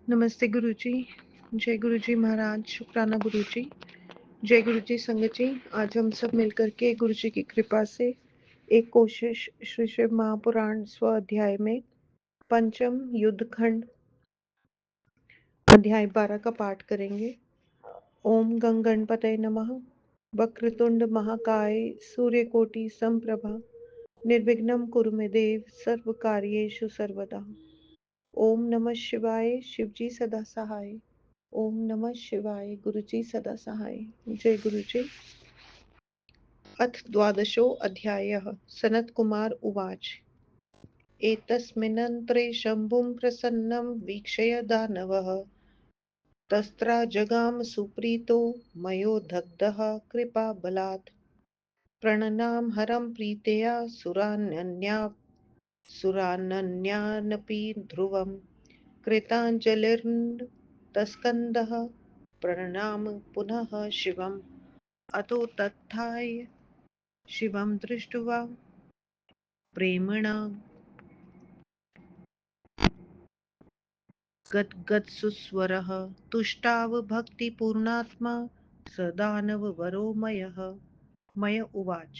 नमस्ते गुरुजी। जय गुरुजी महाराज, शुक्राना गुरुजी। जय गुरुजी संगत जी। आज हम सब मिलकर के गुरुजी की कृपा से एक कोशिश श्री शिव महापुराण स्व अध्याय में पंचम युद्ध खंड अध्याय 12 का पाठ करेंगे। ओम गं गणपतये नमः। वक्रतुंड महाकाय सूर्यकोटि समप्रभा निर्विघ्नं कुरु मे देव सर्व कार्येषु सर्वदा। ओम नमः शिवाय। शिवजी सदा सहाय। ओम नमः शिवाय। गुरुजी सदा सहाय। जय गुरुजी। अथ द्वादशो अध्यायः। सनत्कुमार उवाच। एतस्मिन्नन्तरे शम्भुं प्रसन्नं वीक्षय दानवः तस्त्राजगाम सुप्रीतो मयोदग्धः कृपाबलात्। प्रणनाम हरं प्रीतया सुरानन्यानपि ध्रुवम् कृताञ्जलिर्तस्कन्दः प्रणनाम पुनः शिवम्। अतो तत्थाय शिवं दृष्ट्वा प्रेम्णा गद्गदसुस्वरः तुष्टाव भक्तिपूर्णात्मा स दानववरो मय उवाच।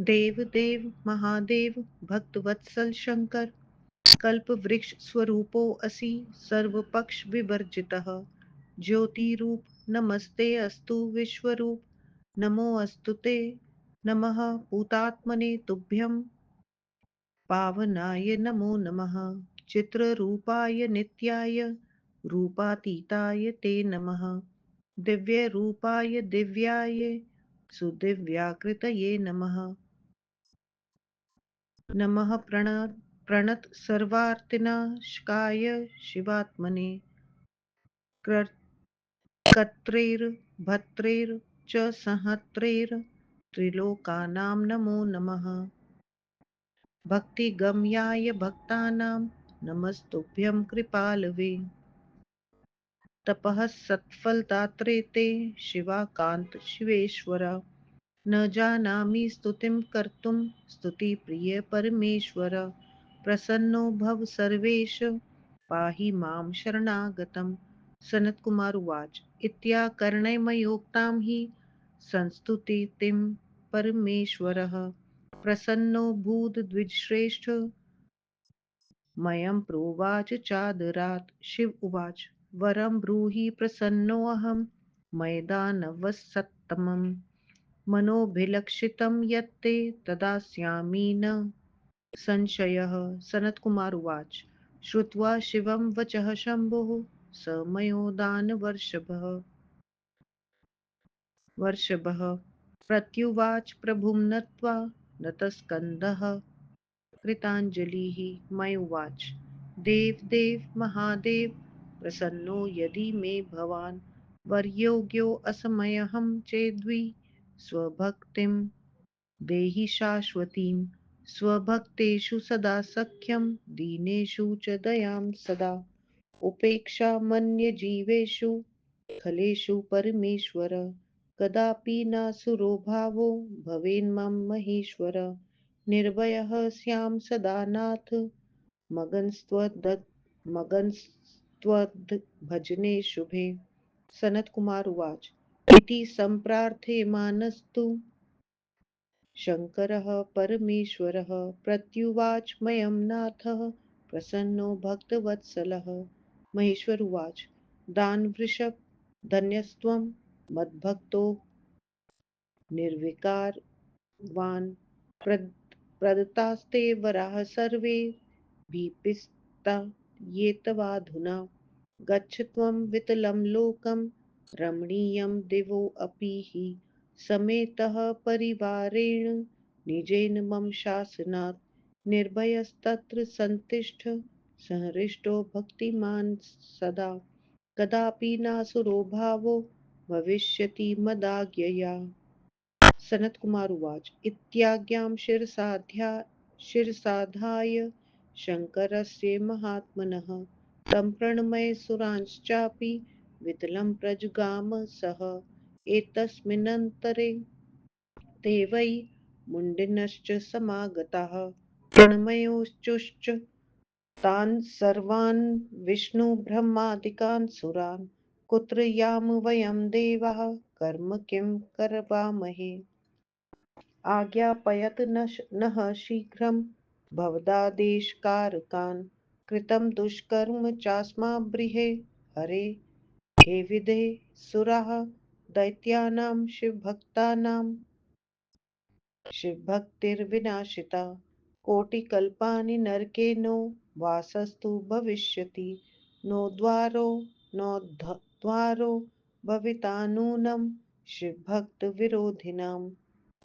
देव देव महादेव भक्तवत्सल शंकर कल्पवृक्ष स्वरूपो असि सर्वपक्ष विवर्जितः ज्योतिरूप नमस्ते अस्तु विश्वरूप नमो अस्तु ते नमः भूतात्मने तुभ्यं पावनाय नमो नमः चित्ररूपाय नित्याय रूपातीताय ते नमः दिव्यरूपाय दिव्याय सुदिव्याकृतये नमः नमः प्रणत सर्वार्तिनाशकाय शिवात्मने कर्त्रेर्भर्त्रेर्च सहस्रेर्त्रिलोकानां नमो नमः भक्तिगम्याय भक्तानां नमस्तुभ्यं कृपालवे तपः सत्फलदात्रे ते शिवाकान्त शिवेश्वर न जानामि स्तुतिं कर्तुं स्तुतिप्रिय परमेश्वर प्रसन्नो भव सर्वेश पाहि मां शरणागतम्। सनत कुमार उवाच। इत्याकर्णमयोक्तां हि संस्तुतिं परमेश्वरः प्रसन्नो भूद द्विजश्रेष्ठ मयं प्रोवाच चादरात्। शिव उवाच। वरं ब्रूहि प्रसन्नोऽहं मयदानवसत्तमम् मनोभिलक्षितं यत्ते तदास्यामि न संशयः। सनत्कुमार उवाच। श्रुत्वा शिवं वचः शम्भुः स मयोदानवर्षभः प्रत्युवाच प्रभुं नत्वा नतस्कन्धः कृताञ्जलिः मय उवाच। देव देव महादेव प्रसन्नो यदि मे भवान् वर्योग्यो असमयहं चेद्वि स्वभक्तिं देहि शाश्वतीं स्वभक्तेषु सदा सख्यं दीनेषु च दयां सदा उपेक्षा मन्यजीवेषु खलेषु परमेश्वर कदापि नासुरो भावो भवेन्मम महेश्वर निर्भयः स्याम सदा नाथ मगनस्त्वद्भजने शुभे। सनत कुमार उवाच। इति सम्प्रार्थे मानस्तु शङ्करः परमेश्वरः प्रत्युवाच मयं नाथः प्रसन्नो भक्तवत्सलः। महेश्वर उवाच। दानवृषभ धन्यस्त्वं मद्भक्तो निर्विकारवान् प्रदत्तास्ते वराः सर्वे भीपिस्ता ये तवाधुना गच्छ त्वं वितलं लोकं रमणीयं दिवोऽपि हि समेतः परिवारेण निजेन मम शासनात् निर्भयस्तत्र सन्तिष्ठ सहृष्टो भक्तिमान् सदा कदापि नासुरो भावो भविष्यति मदाज्ञया। सनत कुमार उवाच। इत्याज्ञां शिरसाधाय शङ्करस्य महात्मनः तं प्रणमय सुरांश्चापि वितलं प्रजगाम सः एतस्मिन्नन्तरे ते वै मुण्डिनश्च समागताः प्रणमयोश्च तान् सर्वान् विष्णुब्रह्मादिकान् सुरान् कुत्र याम वयं देवाः कर्म किं करवामहे। आज्ञापयत नः शीघ्रं भवदादेशकारकान् कृतं दुष्कर्म चास्माभिः हरे। हे विधे सुराः दैत्यानां शिवभक्तानां शिवभक्तिर्विनाशिता कोटिकल्पानि नरके नो वासस्तु भविष्यति नो द्वारो भविता नूनं शिवभक्तविरोधिनां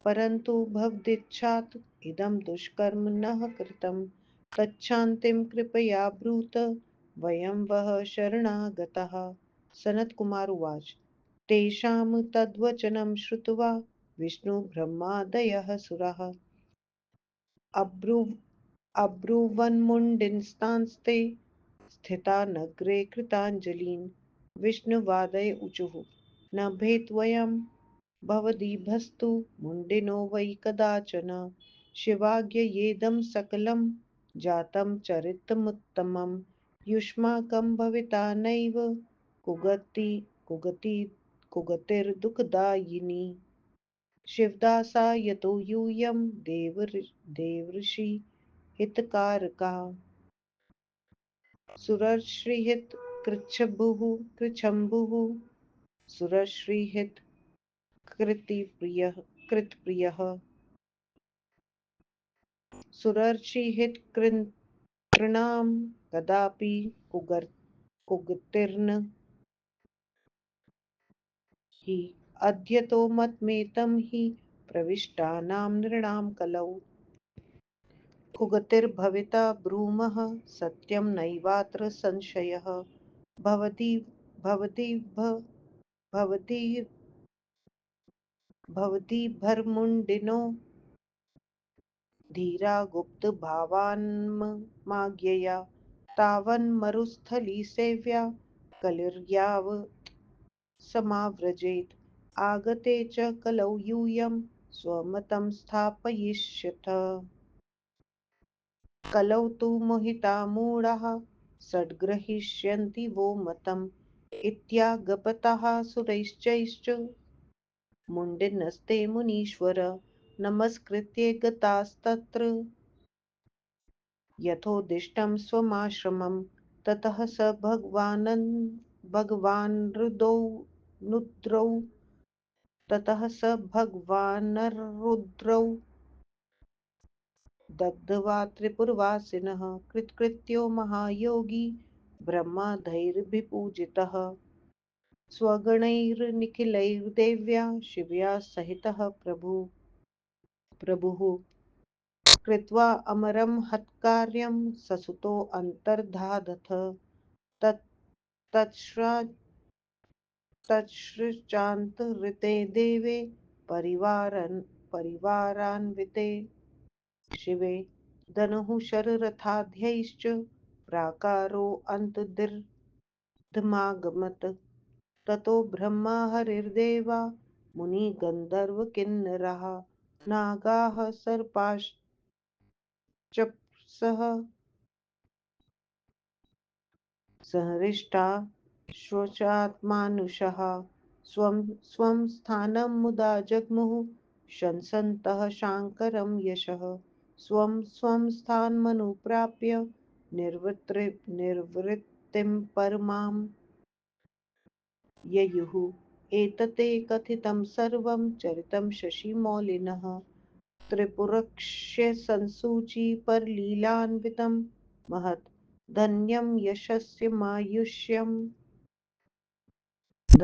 परन्तु भवदिच्छात् इदं दुष्कर्म नः कृतं तच्छान्तिं कृपया ब्रूत वयं वः शरणागताः। सनत्कुमार उवाच तेषां तद्वचनं श्रुत्वा विष्णुब्रह्मादयः सुराः अब्रुवन्मुण्डिनस्तांस्ते स्थिता नगरे कृताञ्जलीन्। विष्णुवादय ऊचुः न भेत्वयं भवदीभस्तु मुण्डिनो वै कदाचन शिवाज्ञयेदं सकलं जातं चरितमुत्तमं युष्माकं भविता नैव कुगति कुगति कुगतिर्दुःखदायिनी शिवदासा यतो यूयं देवर्षि हितकारका सुरश्रीहित कृच्छ्रुः सुरश्रीहित कृतप्रियः सुरर्षिहितकृन्नृणां कदापि कुगतिर्न हि अध्यतो मतमेतं हि प्रविष्टानां नृणां कलौ कुगतिर्भविता ब्रूमः सत्यं नैवात्र संशयः भवति भवति भवति भवति धीरा गुप्तभावान्माज्ञया तावन्मरुस्थलीसेव्या कलिर्यावत् समाव्रजेत् आगते च कलौ यूयं स्वमतं स्थापयिष्यथ कलौ तु मोहिता मूढाः सद्ग्रहीष्यन्ति वो मतम् इत्यागपतः सुरैश्चैश्च मुण्डिनस्ते मुनीश्वर नमस्कृत्य गतास्तत्र यथोदिष्टं स्वमाश्रमं ततः स भगवानरुद्रौ दग्ध्वा त्रिपुरवासिनः कृतकृत्यो महायोगी ब्रह्मादैर्भिपूजितः स्वगणैर्निखिलैर्देव्या शिव्या सहितः प्रभुः कृत्वा अमरं हत्कार्यं ससुतोऽन्तर्धादथ तत् तच्छ्रान्ते देवे परिवारान्विते शिवे धनुः शररथाढ्यैश्च प्राकारोऽन्तर्धमागमत् ततो ब्रह्मा हरिर्देवा मुनिगन्धर्वकिन्नराः नागाः सर्पाश्चाप्सरः सहृष्टाः शोचात्मानुषः स्वं स्वं स्थानं मुदा जग्मुः शंसन्तः शाङ्करं यशः स्वं स्वं स्थानमनुप्राप्य निर्वृत्तिं परमां ययुः एतते कथितं सर्वं चरितं शशिमौलिनः त्रिपुरक्ष्यसंसूचिपरलीलान्वितं महत् धन्यं यशस्यमायुष्यं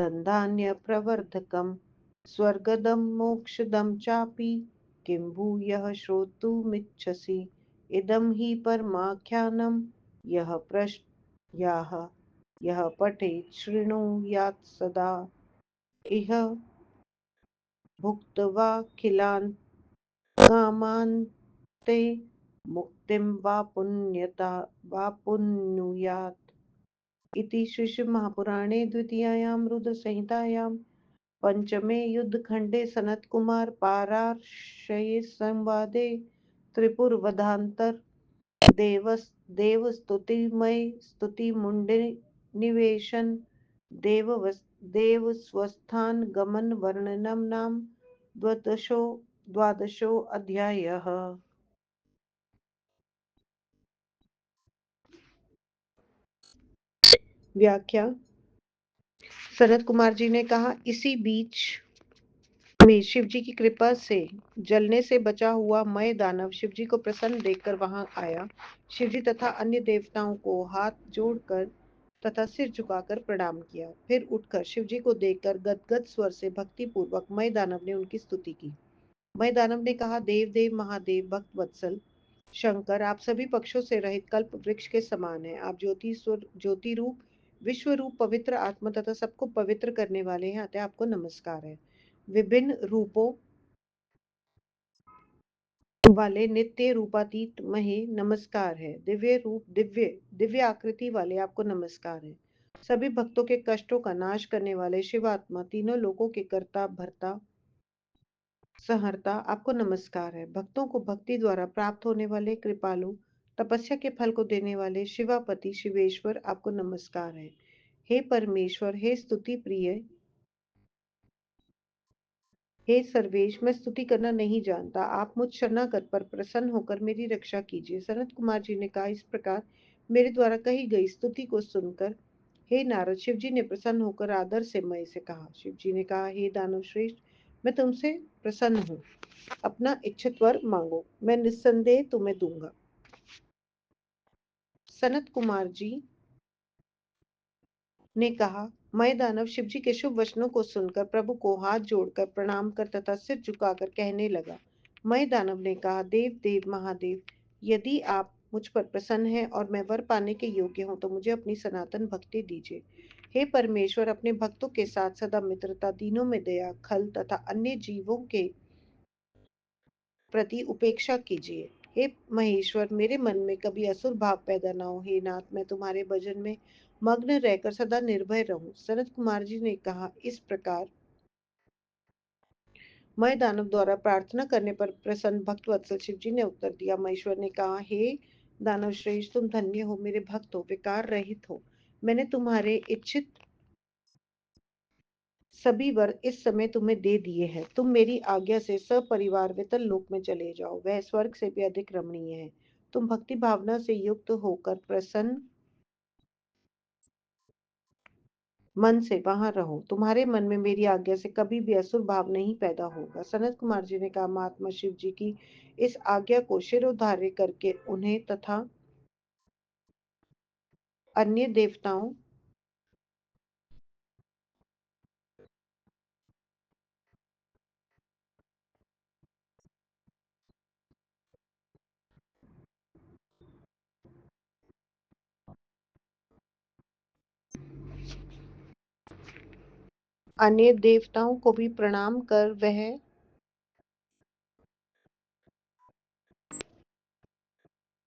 दन्धान्यप्रवर्धकम् स्वर्गदं मोक्षदं चापि किं भूयः श्रोतुमिच्छसि इदं हि परमाख्यानं यः यः पठेत् शृणुयात् सदा इह भुक्त्वाखिलान् कामान्ते मुक्तिं वाप्नुयात् इति श्रीशिवमहापुराणे द्वितीयायां रुद्रसंहितायां पञ्चमे युद्धखण्डे सनत्कुमार पाराशर्य संवादे त्रिपुरवधान्तर्गते देवस देव स्तुतिमय स्तुति मुंडे निवेशन देव देव स्वस्थान गमन वर्णनम नाम द्वादशो द्वादशो अध्यायः। व्याख्या। सनत कुमार जी ने कहा, इसी बीच में शिव जी की कृपा से जलने से बचा हुआ मय दानव शिव जी को प्रसन्न देखकर वहां आया। शिव जी तथा अन्य देवताओं को हाथ जोड़कर तथा सिर झुकाकर प्रणाम किया। फिर उठकर शिव जी को देखकर गदगद स्वर से भक्ति पूर्वक मय दानव ने उनकी स्तुति की। मय दानव ने कहा, देव देव महादेव भक्त वत्सल शंकर, आप सभी पक्षों से रहित कल्प वृक्ष के समान हैं। आप ज्योति स्वर ज्योति रूप विश्व रूप पवित्र आत्मा तथा सबको पवित्र करने वाले हैं, अतः आपको नमस्कार है। विभिन्न रूपों वाले नित्य रूपातीत महे नमस्कार है। दिव्य रूप दिव्य दिव्य आकृति वाले आपको नमस्कार है। सभी भक्तों के कष्टों का नाश करने वाले शिवात्मा, तीनों लोकों के कर्ता भरता सहर्ता, आपको नमस्कार है। भक्तों को भक्ति द्वारा प्राप्त होने वाले कृपालु, तपस्या के फल को देने वाले शिवापति शिवेश्वर, आपको नमस्कार है। हे परमेश्वर, हे स्तुति प्रिय, हे सर्वेश, मैं स्तुति करना नहीं जानता, आप मुझ शरणागत पर प्रसन्न होकर मेरी रक्षा कीजिए। सनत कुमार जी ने कहा, इस प्रकार मेरे द्वारा कही गई स्तुति को सुनकर हे नारद, शिव जी ने प्रसन्न होकर आदर से मय से कहा। शिव जी ने कहा, हे दानव श्रेष्ठ, मैं तुमसे प्रसन्न हूँ, अपना इच्छित वर मांगो, मैं निस्संदेह तुम्हें दूंगा। सनत कुमार जी ने कहा, मय दानव शिव जी के शुभ वचनों को सुनकर प्रभु को हाथ जोड़कर प्रणाम कर तथा सिर झुकाकर कहने लगा। मय दानव ने कहा, देव देव महादेव, यदि आप मुझ पर प्रसन्न हैं और मैं वर पाने के योग्य हूँ तो मुझे अपनी सनातन भक्ति दीजिए। हे परमेश्वर, अपने भक्तों के साथ सदा मित्रता, दीनों में दया, खल तथा अन्य जीवों के प्रति उपेक्षा कीजिए। हे महेश्वर, मेरे मन में कभी असुर भाव पैदा न हो। हे नाथ, मैं तुम्हारे भजन में मग्न रहकर सदा निर्भय रहूं। सनत कुमार जी ने कहा, इस प्रकार मय दानव द्वारा प्रार्थना करने पर प्रसन्न भक्त वत्सल शिव जी ने उत्तर दिया। महेश्वर ने कहा, हे दानव श्रेष्ठ, तुम धन्य हो, मेरे भक्त हो, विकार रहित हो। मैंने तुम्हारे इच्छित सभी वर इस समय तुम्हें दे दिए हैं। तुम मेरी आज्ञा से सपरिवार वितल लोक में चले जाओ, वह स्वर्ग से भी अधिक रमणीय है। तुम भक्ति भावना से युक्त होकर प्रसन्न मन से वहां रहो। तुम्हारे मन में मेरी आज्ञा से कभी भी असुर भाव नहीं पैदा होगा। सनत कुमार जी ने कहा, महात्मा शिव जी की इस आज्ञा को शिरोधार्य करके उन्हें तथा अन्य देवताओं अन्य देवताओं को भी प्रणाम कर वह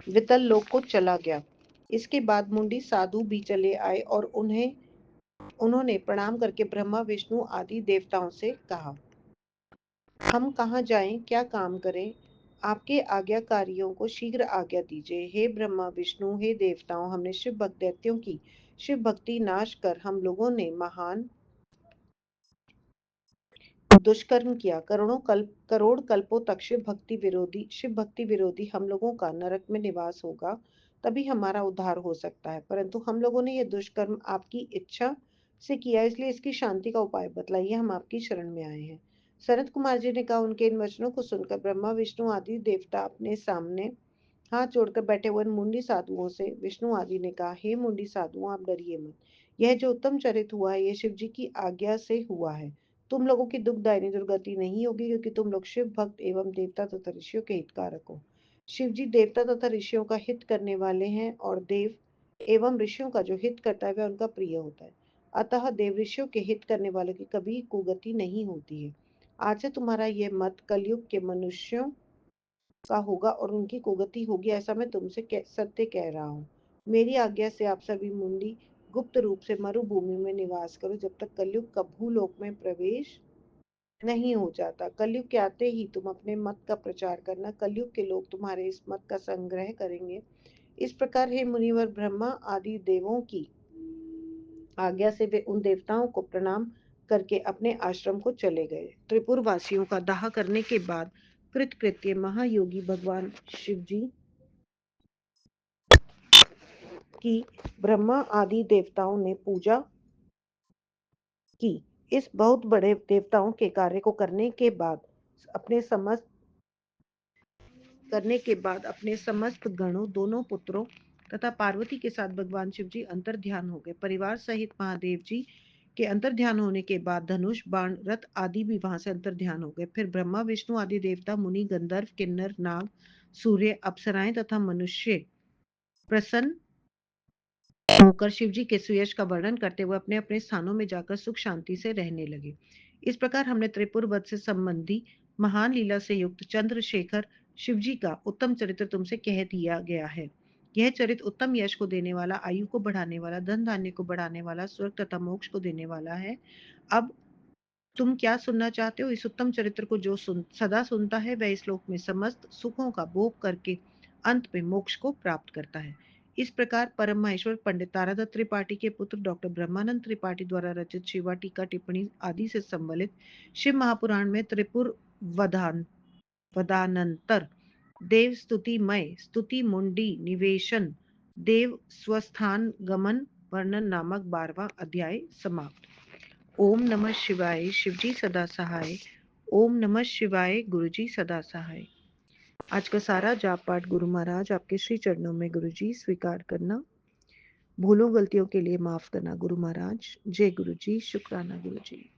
वितल लोक को चला गया। इसके बाद मुंडी साधु भी चले आए और उन्होंने प्रणाम करके ब्रह्मा विष्णु आदि देवताओं से कहा, हम कहाँ जाएं, क्या काम करें, आपके आज्ञाकारियों को शीघ्र आज्ञा दीजिए। हे ब्रह्मा विष्णु, हे देवताओं, हमने शिव भक्त दैत्यों की शिव भक्ति नाश कर हम लोगों ने महान दुष्कर्म किया। करोड़ कल्पों तक शिव भक्ति विरोधी हम लोगों का नरक में निवास होगा, तभी हमारा उद्धार हो सकता है। परंतु हम लोगों ने यह दुष्कर्म आपकी इच्छा से किया, इसलिए इसकी शांति का उपाय बतलाइए, हम आपकी शरण में आए हैं। सनत कुमार जी ने कहा, उनके इन वचनों को सुनकर ब्रह्मा विष्णु आदि देवता अपने सामने हाथ जोड़कर बैठे हुए मुंडी साधुओं से विष्णु आदि ने कहा, हे मुंडी साधुओं, आप डरिए मत। यह जो उत्तम चरित हुआ है, यह शिव जी की आज्ञा से हुआ है। तुम लोगों की दुखदायिनी दुर्गति नहीं होगी, क्योंकि तुम लोग शिव भक्त एवं देवता तथा ऋषियों के हितकारक हो। शिव जी देवता तथा ऋषियों का हित करने वाले हैं, और देव एवं ऋषियों का जो हित करता है वह उनका प्रिय होता है। अतः देव ऋषियों के हित करने वालों की कभी कुगति नहीं होती है। आज से तुम्हारा यह मत कलयुग के मनुष्यों का होगा और उनकी कुगति होगी, ऐसा मैं तुमसे सत्य कह रहा हूँ। मेरी आज्ञा से आप सभी मुंडी गुप्त रूप से मरुभूमि में निवास करो, जब तक कलयुग का भूलोक में प्रवेश नहीं हो जाता। कलयुग के आते ही तुम अपने मत का प्रचार करना, कलयुग के लोग तुम्हारे इस मत का संग्रह करेंगे। इस प्रकार हे मुनिवर, ब्रह्मा आदि देवों की आज्ञा से वे उन देवताओं को प्रणाम करके अपने आश्रम को चले गए। त्रिपुर वासियों का दाह करने के बाद कृतकृत्य महायोगी भगवान शिव जी की ब्रह्मा आदि देवताओं ने पूजा की। इस बहुत बड़े देवताओं के कार्य को अपने समस्त गणों, दोनों पुत्रों तथा पार्वती के साथ भगवान शिव जी अंतर ध्यान हो गए। परिवार सहित महादेव जी के अंतर ध्यान होने के बाद धनुष, बाण, रथ आदि भी वहां से अंतर ध्यान हो गए। फिर ब्रह्मा, विष्णु आदि देवता, मुनि, गंधर्व, किन्नर, नाग, सूर्य, अप्सराएं तथा मनुष्य प्रसन्न होकर शिव जी के सुयश का वर्णन करते हुए अपने अपने स्थानों में जाकर सुख शांति से रहने लगे। इस प्रकार हमने त्रिपुर वध से संबंधी महान लीला से युक्त चंद्रशेखर शिव जी का उत्तम चरित्र तुमसे कह दिया गया है। यह चरित्र उत्तम यश को देने वाला, आयु को बढ़ाने वाला, धन धान्य को बढ़ाने वाला, स्वर्ग तथा मोक्ष को देने वाला है। अब तुम क्या सुनना चाहते हो? इस उत्तम चरित्र को जो सदा सुनता है वह इस लोक में समस्त सुखों का भोग करके अंत में मोक्ष को प्राप्त करता है। इस प्रकार परम महेश्वर पंडित तारादत्त त्रिपाठी के पुत्र डॉक्टर ब्रह्मानंद त्रिपाठी द्वारा रचित शिवा टीका टिप्पणी आदि से सम्मिलित शिव महापुराण में त्रिपुर वदानंतर देव स्तुतिमय स्तुति मुंडी निवेशन देव स्वस्थान गमन वर्णन नामक 12वां अध्याय समाप्त। ओम नमः शिवाय, शिवजी सदा सहाय। ओम नमः शिवाय, गुरुजी सदा सहाय। आज का सारा जाप पाठ गुरु महाराज आपके श्री चरणों में गुरुजी स्वीकार करना। भूलों गलतियों के लिए माफ करना गुरु महाराज। जय गुरुजी, शुक्राना गुरुजी।